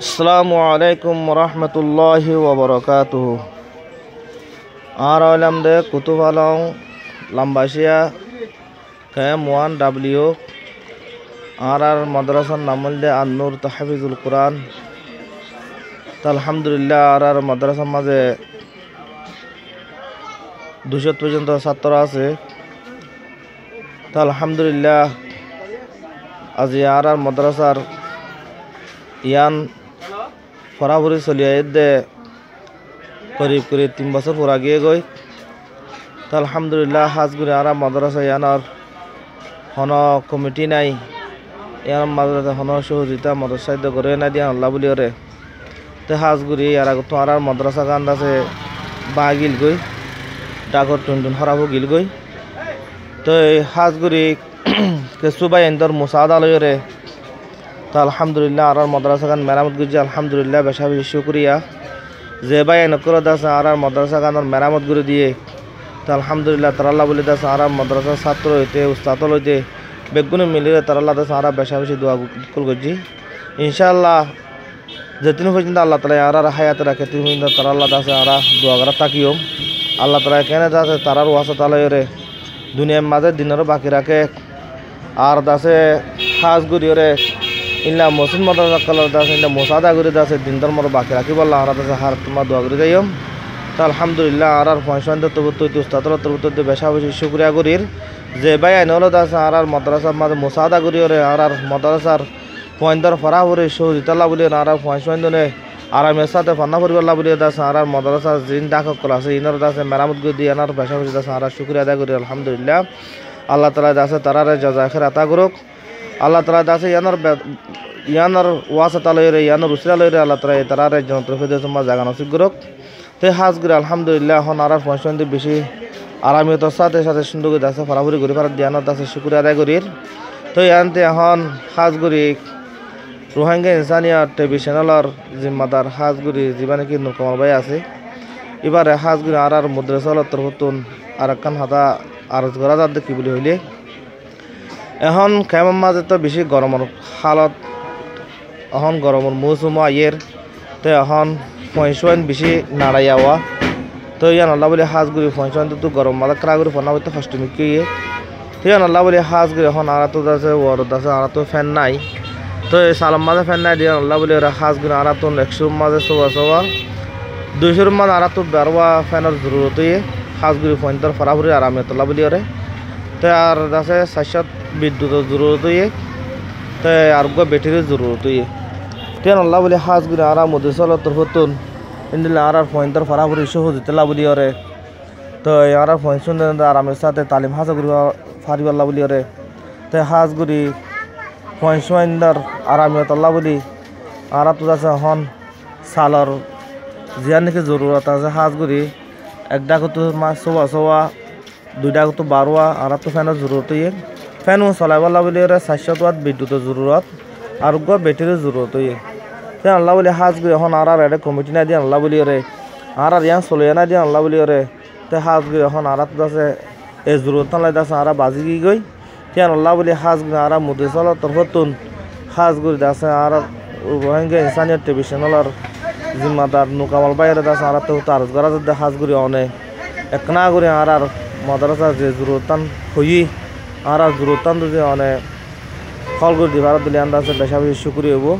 আসসালামু আলাইকুম রহমতুল্লাহি ওবরকাতুহু। আর আলম দে কুতুব আলম লাম্বাসিয়া KM1W আর মাদ্রাসার নামল দে আন্নুর তাহফিজুল কোরআন। আলহামদুলিল্লাহ আর মাদ্রাসার মাঝে 200 পর্যন্ত ছাত্র আছে। আলহামদুলিল্লাহ আজি আর মাদ্রাসার ইয়ান ফরাফরি চলিয়ে দে করিব 3 বছর পুরা গিয়ে গই। আলহামদুলিল্লাহ হাজগুড়ি আর মাদ্রাসা ইয়ানোর হন কমিটি নাই, ইয়ান মাদ্রাসা হন সহযোগিতা মদত সাহায্য করে না দিয়া আল্লাহ বলি ওরে। তো হাজগুড়ি আর আগত আর মাদ্রাসা গান আছে বা গিল গই ডাকর টুন হরাবো গিল গই। তো এই হাজগুড়ি কেসুবাই এন্দর মুসাদালয় রে। তো আলহামদুলিল্লাহ আর মাদ্রাসা গান মেরামত গুজি আলহামদুলিল্লাহ বেশা বেশি শুক্রিয়া যে ভাই নকরত আছে আর মাদ্রাসা গানের মেরামত করে দিয়ে। তো আলহামদুলিল্লাহ তারাল্লাহ বলে দাস আর মাদ্রাসার ছাত্র হইতে উস্তাদ হইতে বেগুনে মিলিয়ে তারাল্লাহ দাস আর বেশা বেশি দোয়া কুল করছি ইনশাআল্লাহ। যেদিন পর্যন্ত আল্লাহ তালা আর হায়াতে রাখে তিন পর্যন্ত তারাল্লাহ দাসে আর দোয়া করা তাকিও আল্লাহ তালা কেন দাসে তারার ওয়াসা তালয় রে দুনিয়ার মাঝে দিনেরও বাকি রাখে আর দাসে খাস গুড়িওরে ইল্লা মসজিদ মাদ্রাসা কালার দাস ইল্লা মোসাদা করে দাসে দিন ধর্মর বাকি রাখি বললাম আর দাসে হার তোমার দোয়া করে যাইম। তো আলহামদুলিল্লাহ আর পয়সা তবুত উস্তাদর তবুত বেশা বেশি শুক্রিয়া করির যে ভাই আইনল দাস আর মাদ্রাসার মাঝে মোসাদা করিওরে আর মাদ্রাসার পয়েন্টর ফরাফরি সহজিতাল্লাহ বলি আর পয়সা আরামের সাথে ফান্না পরিবাল্লাহ বলি দাস আর মাদ্রাসার জিন ডাক আছে ইনর দাসে মেরামত করে দিয়ে আনার বেশা বেশি দাস আর শুক্রিয়া আদায় করি আলহামদুলিল্লাহ। আল্লাহ তালা দাসে তারারে জাযাখের আতা করুক। আল্লাহ তালা দাসে ইয়ানোর ওয়াসা তালয় রে ইয়ানোর উসিরালয় রে আল্লাহ তালা তারারে যন্ত্রফেদে তোমার জাগা নসিব করুক। তো হাজ করে আলহামদুলিল্লাহ এখন আর পয়সা বেশি আরামিয়তর সাথে সাথে সুন্দর করে দাসে ফরাফরি ঘুরে ফেরার দিয়ানোর দাসে শুক্রিয়া আদায় করির। তো ইয়ানতে এখন হাজগুড়ি রোহিঙ্গা ইনসানিয়া টিভি চ্যানেলের জিম্মাদার হাজগুড়ি যিবা নাকি নুরকমল ভাই আছে এবারে হাজগুড়ি আর মুদ্রাসালর তরফতুন আর একখান হাতা আরজ করা যার দেখি বলি হইলে এখন খেমার মাঝে তো বেশি গরমের হালত এখন গরমের মৌসুম আইয়ের। তো এখন পয়সন বেশি নাড়াই আওয়া। তো ইয়ান আল্লাহ বলে হাজগুড়ি পয়সন তো গরম মাঝে ক্রা করে ফোনা বলতে কষ্ট মিকিয়ে। তো ইয়ান আল্লাহ বলে হাজগুড়ি এখন আর তো আছে ওয়ারদ আছে আর তো ফ্যান নাই। তো এই সালাম মাঝে ফ্যান নাই দিয়ে আল্লাহ বলে ওরা হাজগুড়ি আর তো 100 মাঝে সোয়া 200 মাঝে আর তো বারোয়া ফ্যানের জরুরত হাজগুড়ি পয়েন্টর ফরাফরি আরামে তোলা বলি ওরে। তো আর আছে 400 বিদ্যুতের জরুরত তো আর ব্যাটারির জরুরত তেন আল্লাহ বলে হাজগুড়ি আর মুদ্রাসালর তরফতুন ইন্দিল্লা আর পয়েন্টর ফরাফরি সহযোগিতা বলি ওরে। তো আর পয়েন্ট আরামের সাথে তালিম হাজা করি ফারিবাল্লাহ বলি ওরে। তো হাজগুড়ি পয়েন্টর আরামিয়ত আল্লাহ বলি আর তো আছে হন সালর জিয়ার নাকি জরুরত আছে হাজগুড়ি একটা কত মাছ সোয়া 2টা কত 12 আর তো ফ্যানের জরুরত ফ্যান চলাইবাল্লাহ বলি ওরে 400 ওয়াট বিদ্যুতের জরুরত আর ব্যাটারির জরুরত তেন আল্লাহ বলি হাজগুড়ি এখন আর একটা কমিটি না দিয়ে আল্লাহ বলি ওরে আর ইয়ান চলে না দিয়ে আল্লাহ বলি ওরে। তো হাজগুড়ি এখন আর তো আছে এই জরুরত না লাগে আর বাজি গিয়ে গই তেন আল্লাহ বলি হাজগুড়ি আর মুদ্রাসালর তরফতুন হাজগুড়ি আছে আর রোহিঙ্গা ইনসানিয়া টিভি চ্যানেলের জিম্মাদার নুরকমল ভাইয়ের দাস আর তো আরজ করা যাতে হাজগুড়ি অনেক একনা করে আর মাদ্রাসা যে জরুরতান হই আর জরুরতান যদি অনেক ফল করে দিবার দিলে আন্দাজে বেশা বেশি শুক্রিয়া হবো।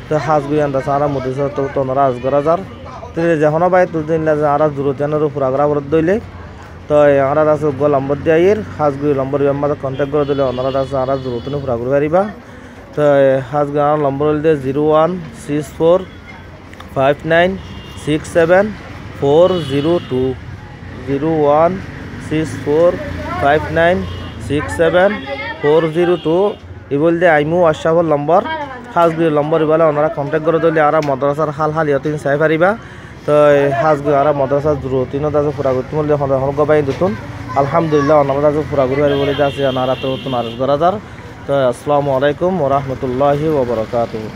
তো হাজগুড়ি আন্দাজ আর মুদ্রাসা তো তোমরা আরজ করা যার তো যখন ভাই তুলদিন আর জরুরতানের উপর আগ্রহ দইলে তো আর আছে নম্বর দিয়ে হাজগুড়ি নম্বর মাঝে কন্ট্যাক্ট করে দিলে ওনারা আছে আর জরুরতান উপর আগ্রহ পারিবা। তো হাজগুড়ি আর নম্বর হলে 01645967402 01645967402 এই বলতে আইমু আশাফল নম্বর হাজগুড়ির নম্বর বলে ওনারা কন্ট্যাক্ট করে দিলে আর মাদ্রাসার হাল ইয়তিন চাই পারিবা। তো হাজগুড়ি আর মাদ্রাসার জরুরতিন আছে পুরা করতে বললে গবাই দুতুন আলহামদুলিল্লাহ ওনারা আছে পুরা করে বলে আছে ওনারা তো নতুন আরজ করা যার। তো আসসালামু আলাইকুম ওয়া রাহমাতুল্লাহি ওয়া বারাকাতুহু।